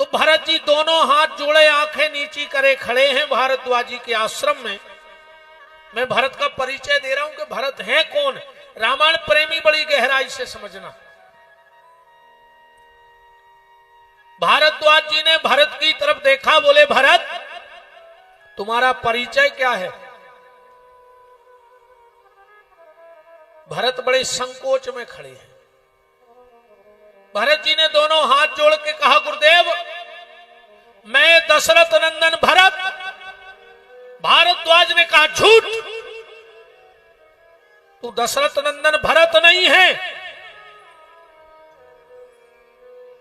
तो भरत जी दोनों हाथ जोड़े आंखें नीची करे खड़े हैं भारद्वाज जी के आश्रम में। मैं भरत का परिचय दे रहा हूं कि भरत है कौन। रामायण प्रेमी बड़ी गहराई से समझना। भारद्वाज जी ने भरत की तरफ देखा, बोले भरत तुम्हारा परिचय क्या है। भरत बड़े संकोच में खड़े हैं। भरत जी ने दोनों हाथ जोड़ के कहा, गुरुदेव मैं दशरथ नंदन भरत। भारद्वाज ने कहा, झूठ, तू दशरथ नंदन भरत नहीं है।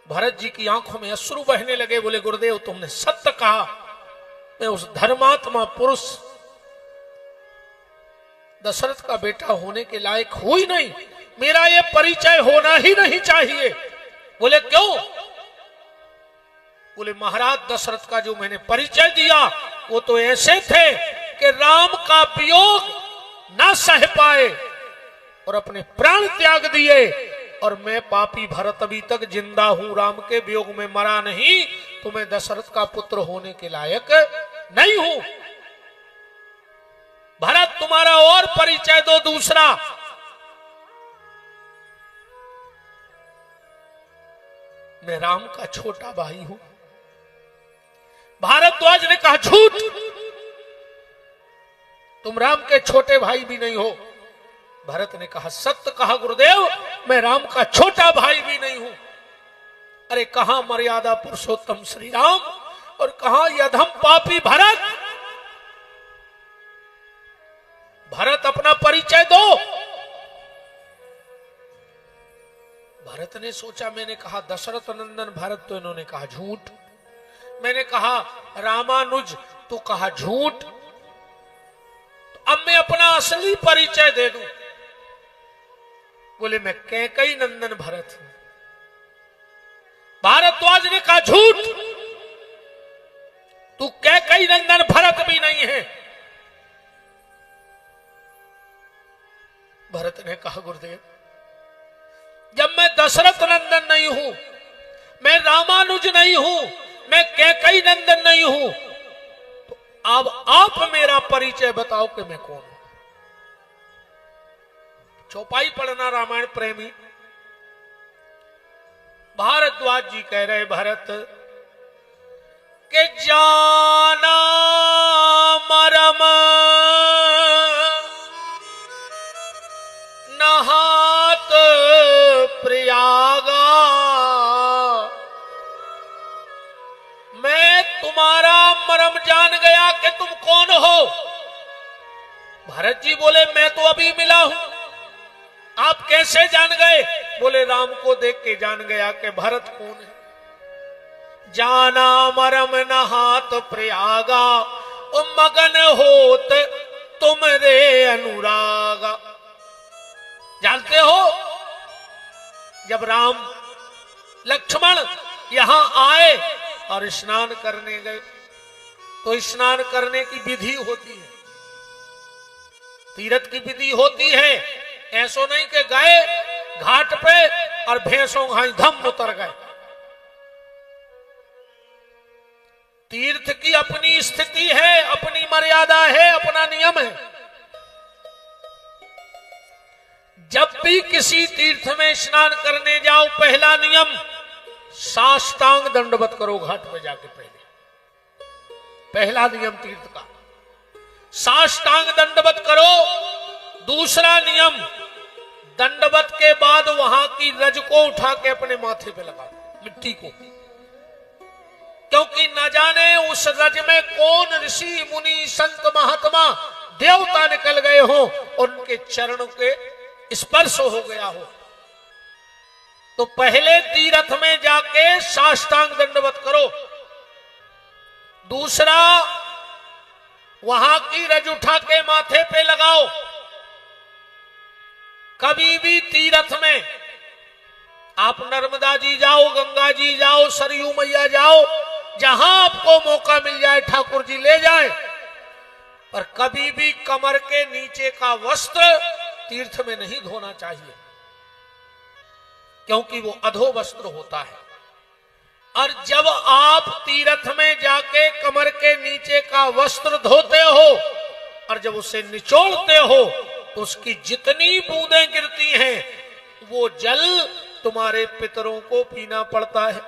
भरत जी की आंखों में अश्रु बहने लगे। बोले गुरुदेव तुमने सत्य कहा, मैं उस धर्मात्मा पुरुष दशरथ का बेटा होने के लायक हूं ही नहीं, मेरा ये परिचय होना ही नहीं चाहिए। बोले क्यों। बोले महाराज दशरथ का जो मैंने परिचय दिया वो तो ऐसे थे कि राम का वियोग ना सह पाए और अपने प्राण त्याग दिए, और मैं पापी भरत अभी तक जिंदा हूं, राम के वियोग में मरा नहीं, तो मैं दशरथ का पुत्र होने के लायक नहीं हूं। भरत तुम्हारा और परिचय दो दूसरा। मैं राम का छोटा भाई हूं। भारद्वाज ने कहा, झूठ, तुम राम के छोटे भाई भी नहीं हो। भरत ने कहा, सत्य कहा गुरुदेव, मैं राम का छोटा भाई भी नहीं हूं। अरे कहां मर्यादा पुरुषोत्तम श्री राम और कहां यधम पापी भरत। भरत अपना परिचय दो। भरत ने सोचा, मैंने कहा दशरथ नंदन भरत, तो इन्होंने कहा झूठ। मैंने कहा रामानुज, तो कहा झूठ। तो अब मैं अपना असली परिचय दे दूं। बोले मैं कैकई नंदन भरत हूं। भारद्वाज ने कहा झूठ, तू कैकई नंदन भरत भी नहीं है। भरत ने कहा गुरुदेव जब मैं दशरथ नंदन नहीं हूं, मैं रामानुज नहीं हूं, मैं कैकई नंदन नहीं हूं, तो अब आप मेरा परिचय बताओ कि मैं कौन हूं। चौपाई पढ़ना रामायण प्रेमी। भारद्वाज जी कह रहे भरत के जाना मरम नहात प्रयागा, मैं तुम्हारा मरम जान गया कि तुम कौन हो। भरत जी बोले मैं तो अभी मिला हूं, आप कैसे जान गए। बोले राम को देख के जान गया कि भरत कौन है। जाना मरम नहात प्रयागा, मगन होत तुम रे अनुरागा। जानते हो जब राम लक्ष्मण यहां आए और स्नान करने गए, तो स्नान करने की विधि होती है, तीर्थ की विधि होती है। ऐसो नहीं कि गए घाट पे और भैंसों घाई धम उतर गए। तीर्थ की अपनी स्थिति है, अपनी मर्यादा है, अपना नियम है। जब भी किसी तीर्थ में स्नान करने जाओ, पहला नियम साष्टांग दंडवत करो घाट पे जाके। पहला नियम तीर्थ का साष्टांग दंडवत करो। दूसरा नियम, दंडवत के बाद वहां की रज को उठा के अपने माथे पे लगाओ, मिट्टी को, क्योंकि न जाने उस रज में कौन ऋषि मुनि संत महात्मा देवता निकल गए हो, उनके चरणों के स्पर्श हो गया हो। तो पहले तीर्थ में जाके साष्टांग दंडवत करो। दूसरा, वहां की रज उठा के माथे पे लगाओ। कभी भी तीर्थ में आप नर्मदा जी जाओ, गंगा जी जाओ, सरयू मैया जाओ, जहां आपको मौका मिल जाए ठाकुर जी ले जाए, पर कभी भी कमर के नीचे का वस्त्र तीर्थ में नहीं धोना चाहिए, क्योंकि वो अधो वस्त्र होता है। और जब आप तीर्थ में जाके कमर के नीचे का वस्त्र धोते हो और जब उसे निचोड़ते हो तो उसकी जितनी बूंदें गिरती हैं वो जल तुम्हारे पितरों को पीना पड़ता है,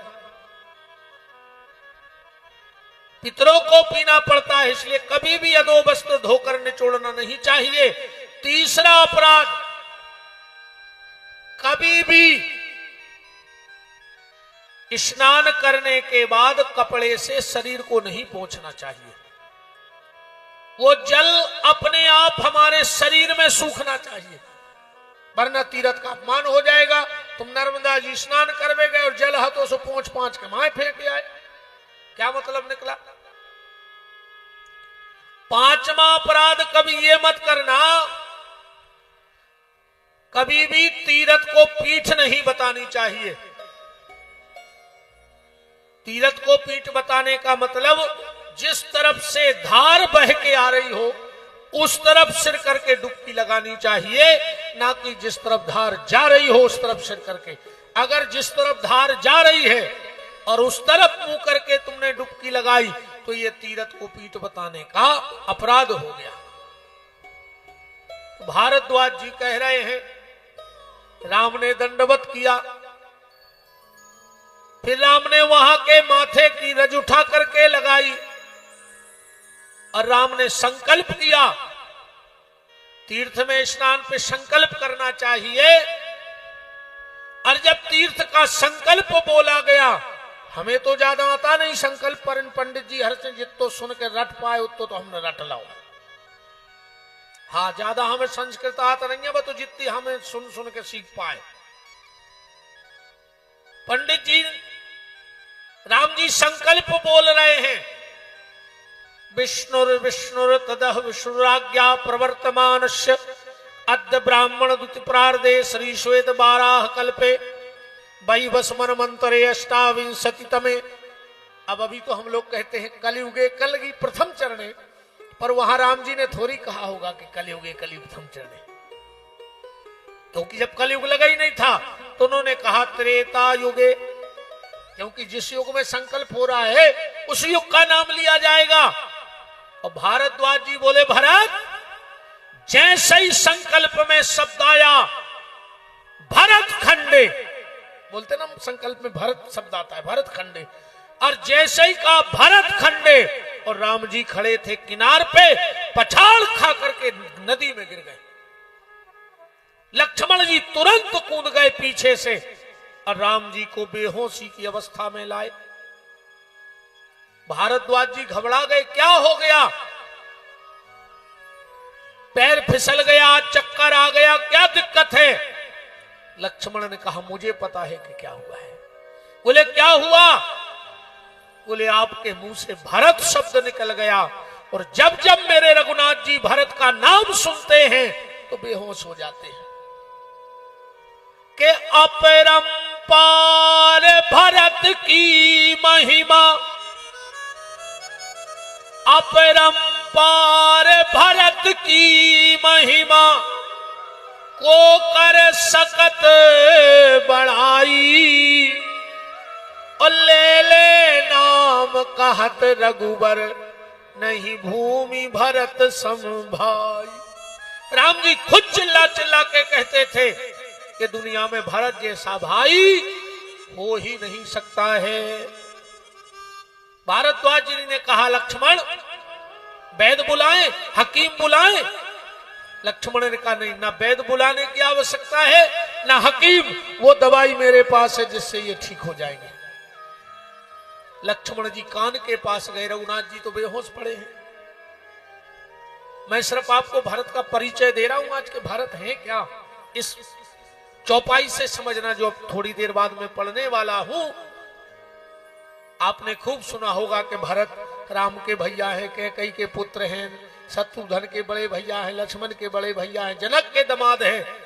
पितरों को पीना पड़ता है। इसलिए कभी भी अधो वस्त्र धोकर निचोड़ना नहीं चाहिए। तीसरा अपराध, कभी भी स्नान करने के बाद कपड़े से शरीर को नहीं पोंछना चाहिए। वो जल अपने आप हमारे शरीर में सूखना चाहिए, वरना तीर्थ का अपमान हो जाएगा। तुम नर्मदा जी स्नान करवे गए और जल हाथों से पोंछ पांच के माए फेंक आए, क्या मतलब निकला? पांचवा अपराध, कभी ये मत करना, कभी भी तीर्थ को पीठ नहीं बतानी चाहिए। तीर्थ को पीठ बताने का मतलब जिस तरफ से धार बह के आ रही हो उस तरफ सिर करके डुबकी लगानी चाहिए, ना कि जिस तरफ धार जा रही हो उस तरफ सिर करके। अगर जिस तरफ धार जा रही है और उस तरफ मुंह करके तुमने डुबकी लगाई तो ये तीर्थ को पीठ बताने का अपराध हो गया। भारद्वाज जी कह रहे हैं, राम ने दंडवत किया, फिर राम ने वहां के माथे की रज उठा करके लगाई और राम ने संकल्प किया। तीर्थ में स्नान पे संकल्प करना चाहिए, और जब तीर्थ का संकल्प बोला गया, हमें तो ज्यादा आता नहीं संकल्प, पर इन पंडित जी हर से जितो सुन के रट पाए उतो तो हमने रट लाओ। हाँ, ज्यादा हमें संस्कृत आता नहीं है, वो तो जितनी हमें सुन सुन के सीख पाए। पंडित जी, राम जी संकल्प बोल रहे हैं, विष्णुर विष्णुर तदह विष्णुराज्ञा प्रवर्तमानस्य अद्य ब्राह्मण द्वितीय प्रार्धे श्री श्वेत बाराह कल्पे वैवस्मन मंत्रे अष्टाविंशतितमे। अब अभी तो हम लोग कहते हैं कलयुगे कलगी प्रथम चरणे, पर वहां राम जी ने थोड़ी कहा होगा कि कलयुगे कलि प्रथम चरणे, क्योंकि जब कलयुग लगा ही नहीं था तो उन्होंने कहा त्रेता युगे, क्योंकि जिस युग में संकल्प हो रहा है उस युग का नाम लिया जाएगा। और भारद्वाज जी बोले, भरत, जैसे ही संकल्प में शब्द आया भरत खंडे, बोलते ना संकल्प में भरत शब्द आता है, भरत खंडे, और जैसे ही कहा भरत खंडे और राम जी खड़े थे किनार पे, पछाड़ खा करके नदी में गिर गए। लक्ष्मण जी तुरंत कूद गए पीछे से और राम जी को बेहोशी की अवस्था में लाए। भारद्वाज जी घबरा गए, क्या हो गया? पैर फिसल गया, चक्कर आ गया, क्या दिक्कत है? लक्ष्मण ने कहा, मुझे पता है कि क्या हुआ है। बोले, क्या हुआ? बोले, आपके मुंह से भरत शब्द निकल गया, और जब जब मेरे रघुनाथ जी भरत का नाम सुनते हैं तो बेहोश हो जाते हैं। के अपरंपार भरत की महिमा, अपरंपार भरत की महिमा, को कर सकत बढ़ाई, और ले ले नाम कहत रघुबर, नहीं भूमि भरत संभाई। राम जी खुद चिल्ला चिल्ला के कहते थे कि दुनिया में भरत जैसा भाई हो ही नहीं सकता है। भारद्वाज जी ने कहा, लक्ष्मण वैद बुलाएं, हकीम बुलाएं। लक्ष्मण ने कहा, नहीं, ना वैद बुलाने की आवश्यकता है ना हकीम, वो दवाई मेरे पास है जिससे ये ठीक हो जाएंगे। लक्ष्मण जी कान के पास गए, रघुनाथ जी तो बेहोश पड़े हैं। मैं सिर्फ आपको भरत का परिचय दे रहा हूं, आज के भरत हैं क्या, इस चौपाई से समझना, जो अब थोड़ी देर बाद मैं पढ़ने वाला हूं। आपने खूब सुना होगा कि भरत राम के भैया हैं, कैकेयी के पुत्र हैं, शत्रुघ्न के बड़े भैया हैं, लक्ष्मण के बड़े भैया हैं, जनक के दामाद हैं।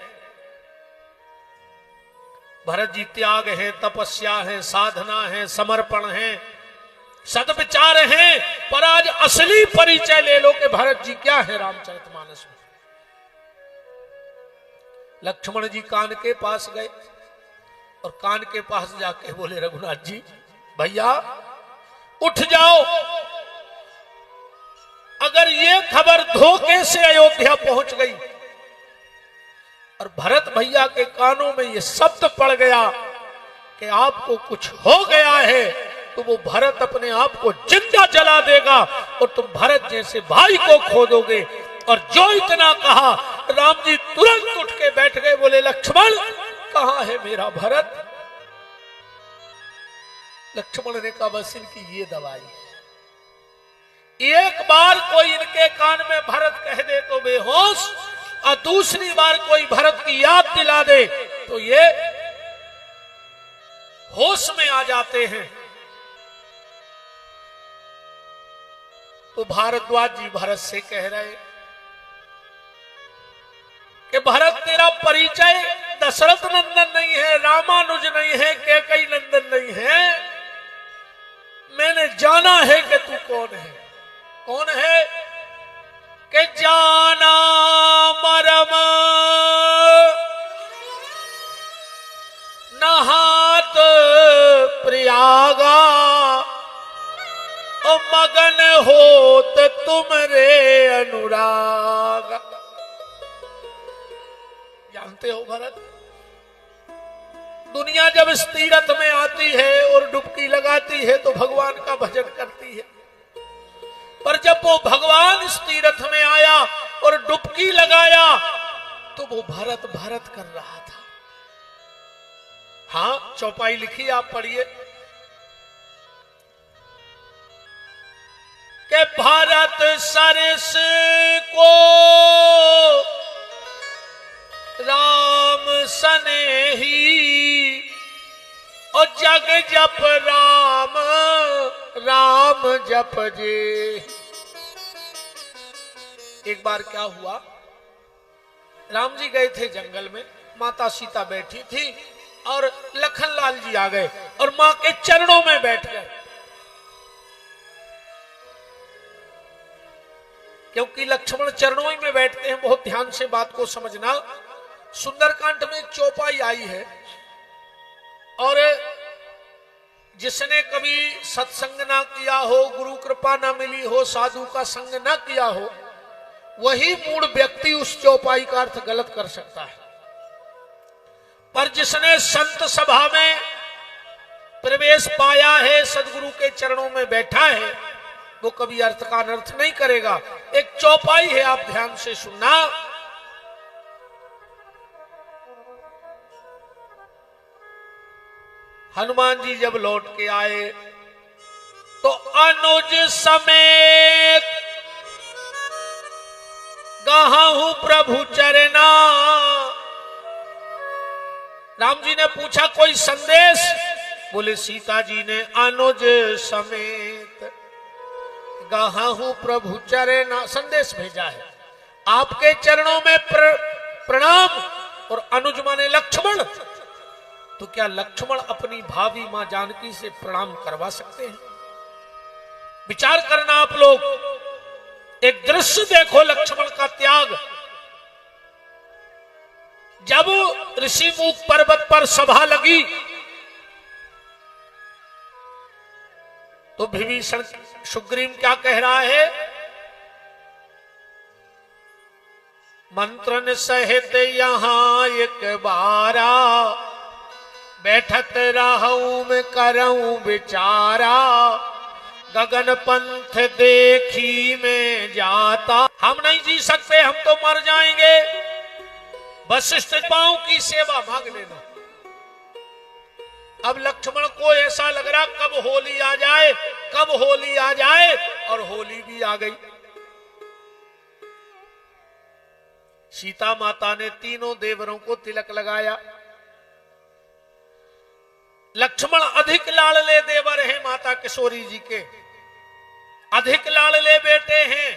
भरत जी त्याग है, तपस्या है, साधना है, समर्पण है, सद्विचार है। पर आज असली परिचय ले लो कि भरत जी क्या है रामचरितमानस में। लक्ष्मण जी कान के पास गए और कान के पास जाके बोले, रघुनाथ जी भैया उठ जाओ। अगर ये खबर धोखे से अयोध्या पहुंच गई और भरत भैया के कानों में ये शब्द पड़ गया कि आपको कुछ हो गया है, तो वो भरत अपने आप को जिंदा जला देगा और तुम भरत जैसे भाई को खो दोगे। और जो इतना कहा, राम जी तुरंत उठ के बैठ गए, बोले लक्ष्मण कहां है मेरा भरत? लक्ष्मण ने कहा बस इनकी ये दवाई है, एक बार कोई इनके कान में भरत कह दे तो बेहोश, और दूसरी बार कोई भरत की याद दिला दे तो ये होश में आ जाते हैं। तो भारद्वाज जी भरत से कह रहे कि भरत तेरा परिचय दशरथ नंदन नहीं है, रामानुज नहीं है, कैकेयी नंदन नहीं है। मैंने जाना है कि तू कौन है। कौन है? कि जाना मरम नहात प्रयागा, ओ मगन होत तुमरे अनुराग। जानते हो भरत, दुनिया जब इस तीरथ में आती है और डुबकी लगाती है तो भगवान का भजन करती है, पर जब वो भगवान इस तीरथ में आया और डुबकी लगाया तो वो भरत भरत कर रहा था। हाँ, चौपाई लिखी, आप पढ़िए कि भारत सरस को राम सनेही, और जग जप राम राम जप जे। एक बार क्या हुआ, राम जी गए थे जंगल में, माता सीता बैठी थी और लखन लाल जी आ गए और मां के चरणों में बैठ गए। क्योंकि लक्ष्मण चरणों ही में बैठते हैं, बहुत ध्यान से बात को समझना। सुंदरकांड में एक चौपाई आई है, और जिसने कभी सत्संग ना किया हो, गुरु कृपा ना मिली हो, साधु का संग ना किया हो, वही मूड व्यक्ति उस चौपाई का अर्थ गलत कर सकता है। पर जिसने संत सभा में प्रवेश पाया है, सदगुरु के चरणों में बैठा है, वो कभी अर्थ का अनर्थ नहीं करेगा। एक चौपाई है, आप ध्यान से सुनना। हनुमान जी जब लौट के आए तो अनुज समेत गाहु प्रभु चरना। राम जी ने पूछा कोई संदेश? बोले सीता जी ने अनुज समेत गाहु प्रभु चरना संदेश भेजा है, आपके चरणों में प्रणाम। और अनुज माने लक्ष्मण, तो क्या लक्ष्मण अपनी भावी मां जानकी से प्रणाम करवा सकते हैं? विचार करना आप लोग, एक दृश्य देखो लक्ष्मण का त्याग। जब ऋषिमुख पर्वत पर सभा लगी तो विभीषण सुग्रीव क्या कह रहा है? मंत्रन सहित यहां एक बारा, बैठत रहूं में करऊं विचारा, गगन पंथ देखी में जाता। हम नहीं जी सकते, हम तो मर जाएंगे। वशिष्ठ पांव की सेवा मांग लेना। अब लक्ष्मण को ऐसा लग रहा कब होली आ जाए, कब होली आ जाए, और होली भी आ गई। सीता माता ने तीनों देवरों को तिलक लगाया। लक्ष्मण अधिक लाडले देवर हैं माता किशोरी जी के, अधिक लाडले बेटे हैं।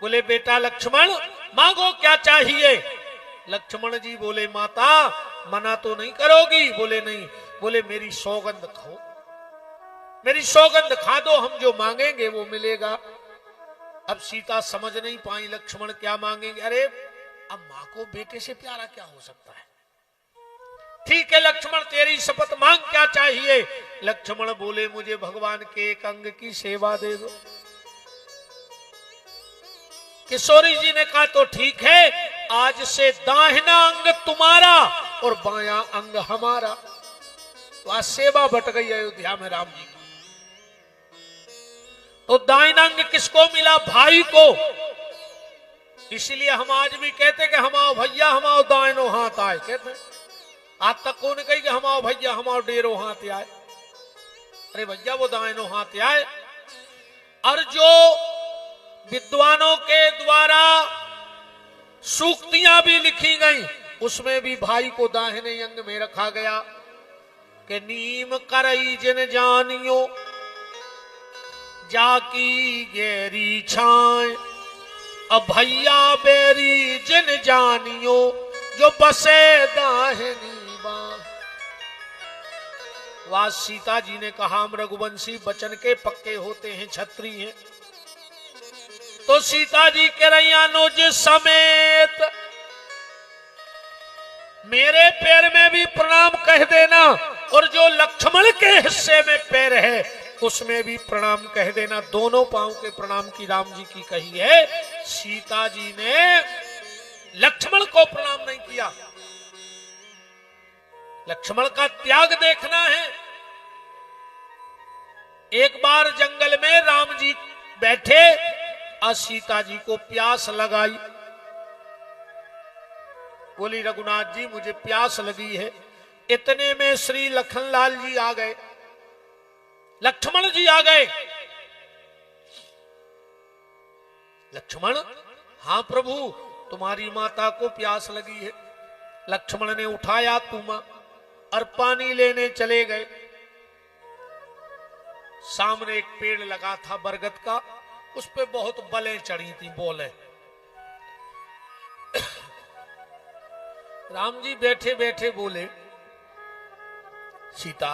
बोले बेटा लक्ष्मण मांगो क्या चाहिए? लक्ष्मण जी बोले माता मना तो नहीं करोगी? बोले नहीं। बोले मेरी सौगंध खाओ, मेरी सौगंध खा दो, हम जो मांगेंगे वो मिलेगा। अब सीता समझ नहीं पाई लक्ष्मण क्या मांगेंगे। अरे अब मां को बेटे से प्यारा क्या हो सकता है? ठीक है लक्ष्मण, तेरी शपथ, मांग क्या चाहिए? लक्ष्मण बोले, मुझे भगवान के एक अंग की सेवा दे दो। किशोरी जी ने कहा तो ठीक है, आज से दाहिना अंग तुम्हारा और बायां अंग हमारा। तो आज सेवा बट गई अयोध्या में राम जी की। तो दाहिना अंग किसको मिला? भाई को। इसलिए हम आज भी कहते कि हम आओ भैया, हम आओ दाहिनो हाथ आए, कहते आज तक कौन कही कि हम आओ भैया, हम आओ डेरो हाथ आए। अरे भैया वो दाहिनो हाथ आए। और जो विद्वानों के द्वारा सूक्तियां भी लिखी गई, उसमें भी भाई को दाहिने अंग में रखा गया कि नीम करई जिन जानियो जाकी गहरी छाए, अब भैया बेरी जिन जानियो जो बसे दाहिनी बाह। वह सीता जी ने कहा, हम रघुवंशी वचन के पक्के होते हैं, क्षत्रिय हैं। तो सीता जी कह रही, अनुज समेत मेरे पैर में भी प्रणाम कह देना, और जो लक्ष्मण के हिस्से में पैर है उसमें भी प्रणाम कह देना। दोनों पांव के प्रणाम की राम जी की कही है। सीता जी ने लक्ष्मण को प्रणाम नहीं किया। लक्ष्मण का त्याग देखना है। एक बार जंगल में राम जी बैठे और सीता जी को प्यास लगाई। बोली, रघुनाथ जी मुझे प्यास लगी है। इतने में श्री लखनलाल जी आ गए, लक्ष्मण जी आ गए। लक्ष्मण, हाँ प्रभु, तुम्हारी माता को प्यास लगी है। लक्ष्मण ने उठाया तुमा और पानी लेने चले गए। सामने एक पेड़ लगा था बरगद का, उस पे बहुत बलें चढ़ी थी, बोले। राम जी बैठे बैठे बोले, सीता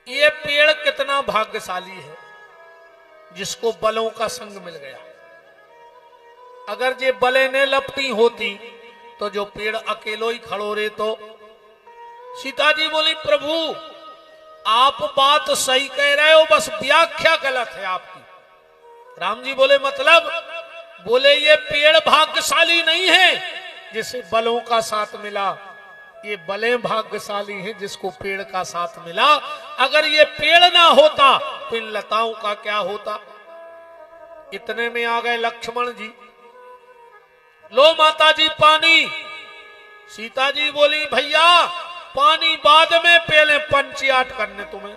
ये पेड़ कितना भाग्यशाली है जिसको बलों का संग मिल गया। अगर ये बलें ने लपटी होती तो जो पेड़ अकेलो ही खड़ो रहे। तो सीता जी बोली, प्रभु आप बात सही कह रहे हो, बस व्याख्या गलत है आपकी। राम जी बोले, मतलब? बोले, ये पेड़ भाग्यशाली नहीं है जिसे बलों का साथ मिला, ये बलें भाग्यशाली हैं जिसको पेड़ का साथ मिला। अगर ये पेड़ ना होता तो इन लताओं का क्या होता। इतने में आ गए लक्ष्मण जी। लो माता जी पानी। सीता जी बोली, भैया पानी बाद में, पहले पंचायत करने तुम्हें।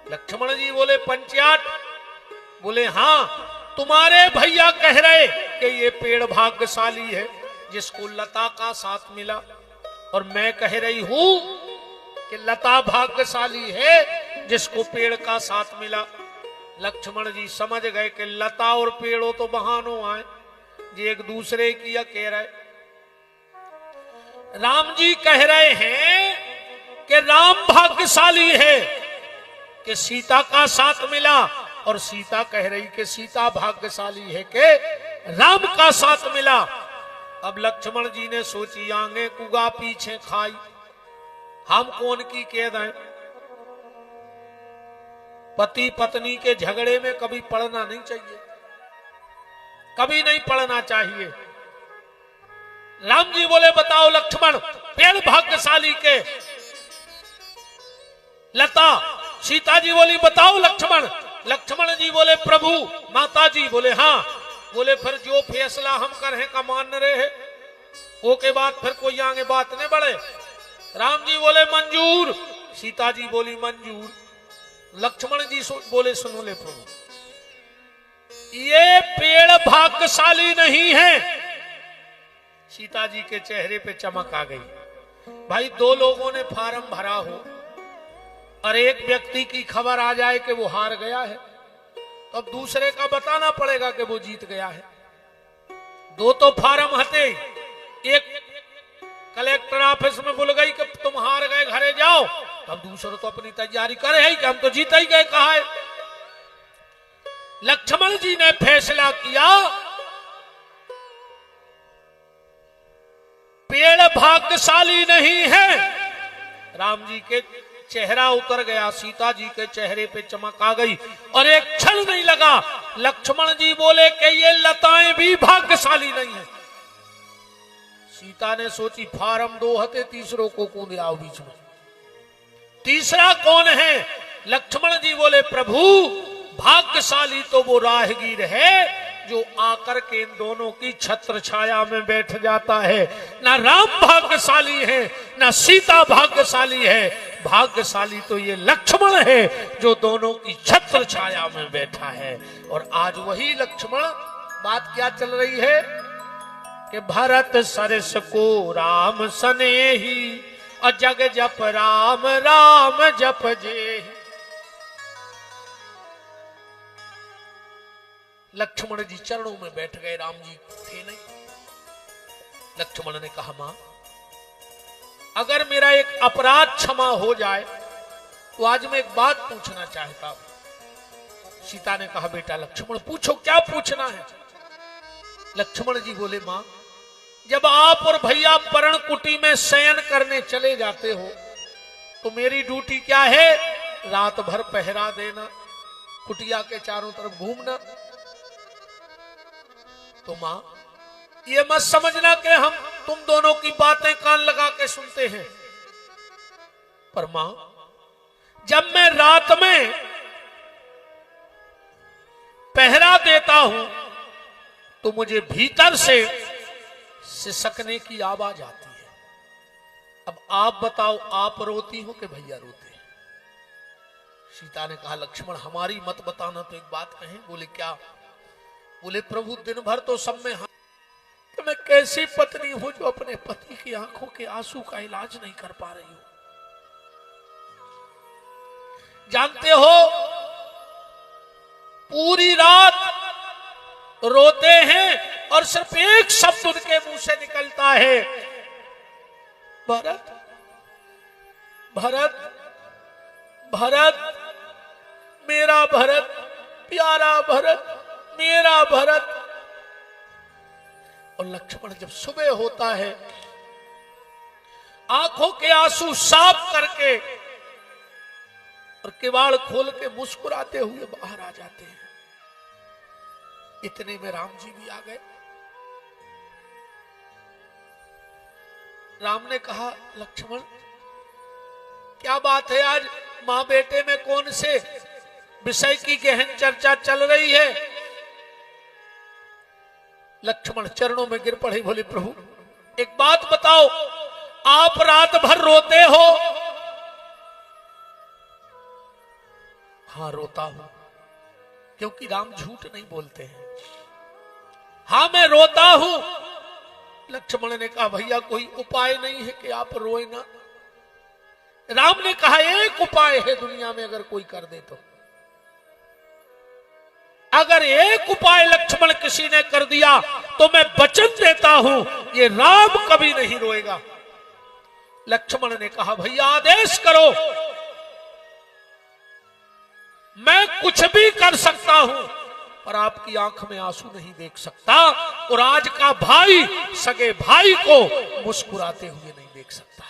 लक्ष्मण जी बोले, पंचायत? बोले, हाँ तुम्हारे भैया कह रहे कि ये पेड़ भाग्यशाली है जिसको लता का साथ मिला, और मैं कह रही हूं कि लता भाग्यशाली है जिसको पेड़ का साथ मिला। लक्ष्मण जी समझ गए कि लता और पेड़ों तो बहानों आए, ये एक दूसरे की या कह रहे। राम जी कह रहे हैं कि राम भाग्यशाली है कि सीता का साथ मिला, और सीता कह रही कि सीता भाग्यशाली है कि राम का साथ मिला। अब लक्ष्मण जी ने सोची, आगे कुगा पीछे खाई, हम कौन की कह दें। पति पत्नी के झगड़े में कभी पड़ना नहीं चाहिए, कभी नहीं पड़ना चाहिए। राम जी बोले, बताओ लक्ष्मण, पेड़ भाग्यशाली के लता। सीता जी बोली, बताओ लक्ष्मण। लक्ष्मण जी बोले, प्रभु। माता जी बोले, हाँ। बोले, फिर जो फैसला हम करें का मान रहे, वो के बाद फिर कोई आगे बात नहीं बढ़े। राम जी बोले, मंजूर। सीता जी बोली, मंजूर। लक्ष्मण जी बोले, सुनो ले प्रभु, ये पेड़ भाग्यशाली नहीं है। सीता जी के चेहरे पे चमक आ गई। भाई, दो लोगों ने फार्म भरा हो और एक व्यक्ति की खबर आ जाए कि वो हार गया है, तो अब दूसरे का बताना पड़ेगा कि वो जीत गया है। दो तो फार्म हटे, एक कलेक्टर ऑफिस में बोल गई कि तुम हार गए, घरे जाओ, तब दूसरा तो अपनी तैयारी करे है कि हम तो जीत ही गए, कहा है। लक्ष्मण जी ने फैसला किया पेड़ भाग्यशाली नहीं है। राम जी के चेहरा उतर गया, सीता जी के चेहरे पे चमक आ गई और एक क्षण नहीं लगा। लक्ष्मण जी बोले कि ये लताएं भी भाग्यशाली नहीं है। सीता ने सोची फार्म 2 हते, तीसरों को कौन आओ बीच में, तीसरा कौन है? लक्ष्मण जी बोले प्रभु भाग्यशाली तो वो राहगीर है जो आकर के इन दोनों की छत्र छाया में बैठ जाता है। ना राम भाग्यशाली है, ना सीता भाग्यशाली है, भाग्यशाली तो ये लक्ष्मण है जो दोनों की छत्र छाया में बैठा है। और आज वही लक्ष्मण, बात क्या चल रही है कि भरत सरस को राम सनेही और जग जप राम राम जप जे। लक्ष्मण जी चरणों में बैठ गए, राम जी थे नहीं। लक्ष्मण ने कहा मां अगर मेरा एक अपराध क्षमा हो जाए तो आज मैं एक बात पूछना चाहता हूं। सीता ने कहा बेटा लक्ष्मण पूछो, क्या पूछना है? लक्ष्मण जी बोले मां जब आप और भैया पर्ण कुटी में शयन करने चले जाते हो तो मेरी ड्यूटी क्या है? रात भर पहरा देना, कुटिया के चारों तरफ घूमना। तो मां ये मत समझना कि हम तुम दोनों की बातें कान लगा के सुनते हैं, पर मां जब मैं रात में पहरा देता हूं तो मुझे भीतर से सिसकने की आवाज आती है। अब आप बताओ आप रोती हो कि भैया रोते हैं? सीता ने कहा लक्ष्मण हमारी मत बताना, तो एक बात कहें। बोले क्या? बोले प्रभु दिन भर तो सब में कि मैं कैसी पत्नी हूं जो अपने पति की आंखों के आंसू का इलाज नहीं कर पा रही हूं। जानते हो पूरी रात रोते हैं और सिर्फ एक शब्द उनके मुंह से निकलता है, भरत भरत भरत, मेरा भरत, प्यारा भरत, मेरा भरत। और लक्ष्मण जब सुबह होता है आंखों के आंसू साफ करके और किवाड़ खोल के मुस्कुराते हुए बाहर आ जाते हैं। इतने में राम जी भी आ गए। राम ने कहा लक्ष्मण क्या बात है, आज मां बेटे में कौन से विषय की गहन चर्चा चल रही है? लक्ष्मण चरणों में गिर पड़े, बोले प्रभु एक बात बताओ, आप रात भर रोते हो? हाँ रोता हूं, क्योंकि राम झूठ नहीं बोलते हैं। हाँ मैं रोता हूं। लक्ष्मण ने कहा भैया कोई उपाय नहीं है कि आप रोए ना? राम ने कहा एक उपाय है दुनिया में, अगर कोई कर दे तो। अगर एक उपाय लक्ष्मण किसी ने कर दिया तो मैं वचन देता हूं ये राम कभी नहीं रोएगा। लक्ष्मण ने कहा भैया आदेश करो, मैं कुछ भी कर सकता हूं पर आपकी आंख में आंसू नहीं देख सकता, और आज का भाई सगे भाई को मुस्कुराते हुए नहीं देख सकता।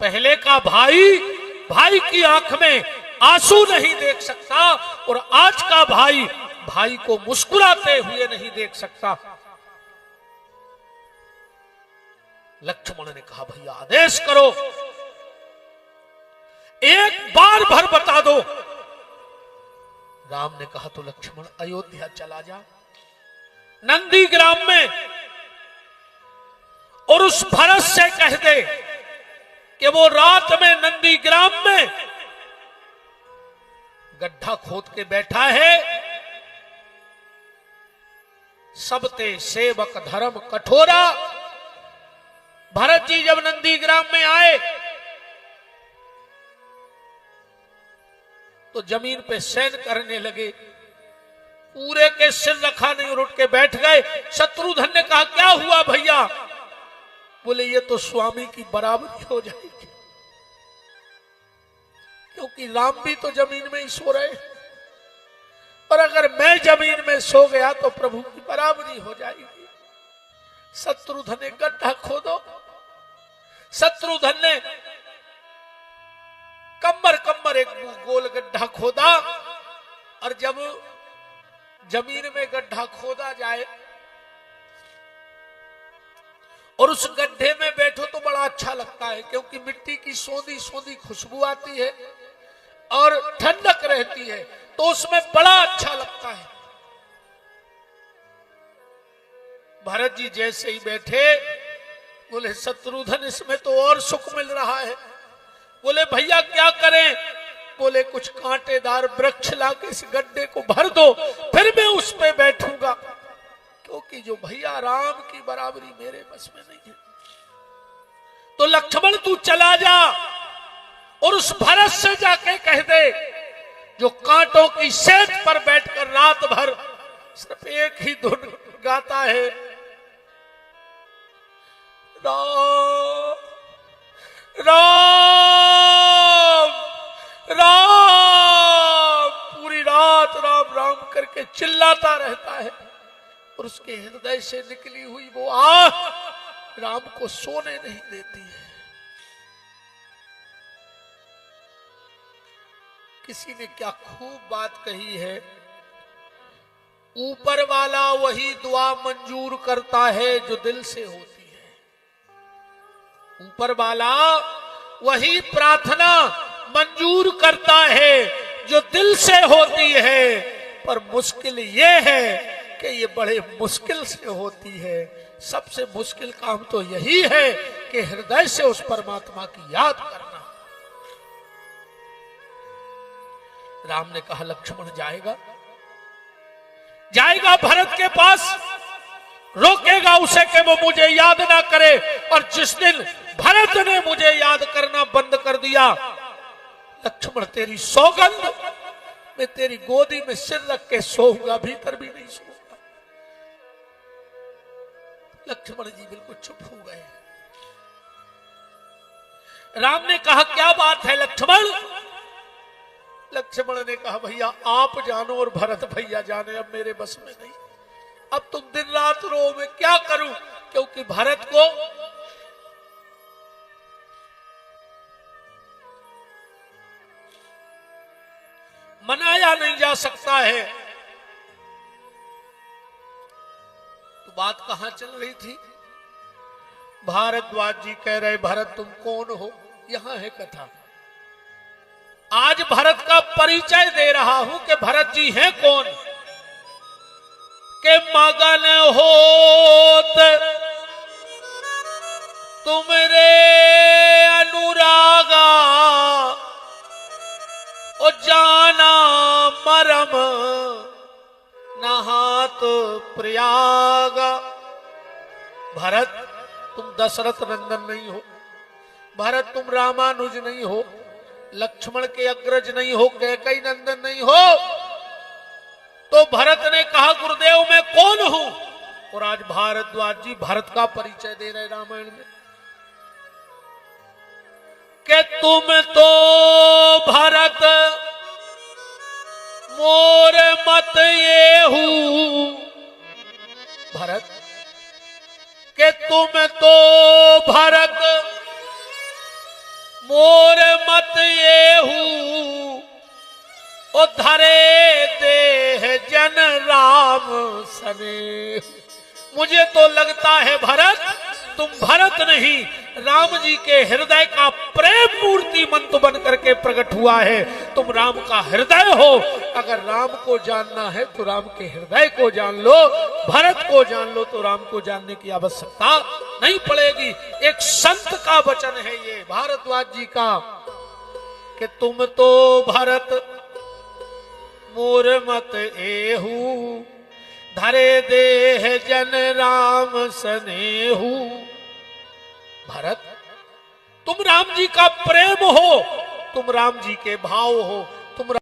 पहले का भाई भाई की आंख में आंसू नहीं देख सकता, और आज का भाई भाई को मुस्कुराते हुए नहीं देख सकता। लक्ष्मण ने कहा भैया आदेश करो, एक बार भर बता दो। राम ने कहा तो लक्ष्मण अयोध्या चला जा, नंदी ग्राम में, और उस भरत से कह दे कि वो रात में नंदी ग्राम में गड्ढा खोद के बैठा है। सबते सेवक धर्म कठोरा। भरत जी जब नंदी ग्राम में आए तो जमीन पे शयन करने लगे, पूरे के सिर रखा नहीं और उठ के बैठ गए। शत्रुघ्न ने कहा क्या हुआ भैया? बोले ये तो स्वामी की बराबरी हो जाएगी, क्योंकि राम भी तो जमीन में ही सो रहे, और अगर मैं जमीन में सो गया तो प्रभु की बराबरी हो जाएगी। शत्रुघ्न ने गड्ढा खोदो। शत्रुघ्न ने कमर कमर एक गोल गड्ढा खोदा, और जब जमीन में गड्ढा खोदा जाए और उस गड्ढे में बैठो तो बड़ा अच्छा लगता है, क्योंकि मिट्टी की सोंधी सोंधी खुशबू आती है और ठंडक रहती है, तो उसमें बड़ा अच्छा लगता है। भरत जी जैसे ही बैठे, बोले शत्रुघ्न इसमें तो और सुख मिल रहा है। बोले भैया क्या करें? बोले कुछ कांटेदार वृक्ष लाके इस गड्ढे को भर दो, फिर मैं उस पे बैठूंगा, क्योंकि जो भैया राम की बराबरी मेरे बस में नहीं है। तो लक्ष्मण तू चला जा और उस भरत से जाके कह दे, जो कांटों की सेज पर बैठकर रात भर सिर्फ एक ही धुन गाता है, राम राम राम, पूरी रात राम राम करके चिल्लाता रहता है, और उसके हृदय से निकली हुई वो आह राम को सोने नहीं देती है। किसी ने क्या खूब बात कही है, ऊपर वाला वही दुआ मंजूर करता है जो दिल से होती है। ऊपर वाला वही प्रार्थना मंजूर करता है जो दिल से होती है, पर मुश्किल ये है कि ये बड़े मुश्किल से होती है। सबसे मुश्किल काम तो यही है कि हृदय से उस परमात्मा की याद करना। राम ने कहा लक्ष्मण जाएगा, जाएगा भरत के पास, रोकेगा उसे कि वो मुझे याद ना करे। और जिस दिन भरत ने मुझे याद करना बंद कर दिया, लक्ष्मण तेरी सौगंध, मैं तेरी गोदी में सिर रख के सोऊंगा, भीतर भी नहीं सोऊंगा। लक्ष्मण जी बिल्कुल चुप हो गए। राम ने कहा क्या बात है लक्ष्मण? लक्ष्मण ने कहा भैया आप जानो और भरत भैया जाने, अब मेरे बस में नहीं। अब तुम दिन रात रो, मैं क्या करूं? क्योंकि भरत को मनाया नहीं जा सकता है। तो बात कहां चल रही थी? भारद्वाज जी कह रहे भरत तुम कौन हो? यहां है कथा। आज भरत का परिचय दे रहा हूं कि भरत जी हैं कौन। के मगन होत तुमरे अनुरागा, ओ जाना मरम नहात प्रयागा। भरत तुम दशरथ नंदन नहीं हो, भरत तुम रामानुज नहीं हो, लक्ष्मण के अग्रज नहीं हो, कैकेयी नंदन नहीं हो। तो भरत ने कहा गुरुदेव मैं कौन हूं? और आज भारद्वाज जी भरत का परिचय दे रहे रामायण में कि तुम तो भरत मोर मत ये हूं। भरत कि तुम तो भरत मोर मत ये हूं, ओ धरे देह जन राम सने। मुझे तो लगता है भरत तुम भरत नहीं, राम जी के हृदय का प्रेम मूर्ति मंत्र बन करके प्रकट हुआ है। तुम राम का हृदय हो। अगर राम को जानना है तो राम के हृदय को जान लो, भरत को जान लो तो राम को जानने की आवश्यकता नहीं पड़ेगी। एक संत का वचन है ये भारद्वाज जी का कि तुम तो भरत मोर मत एहू, धरे देह जन राम सनेहू। भरत तुम राम जी का प्रेम हो, तुम राम जी के भाव हो,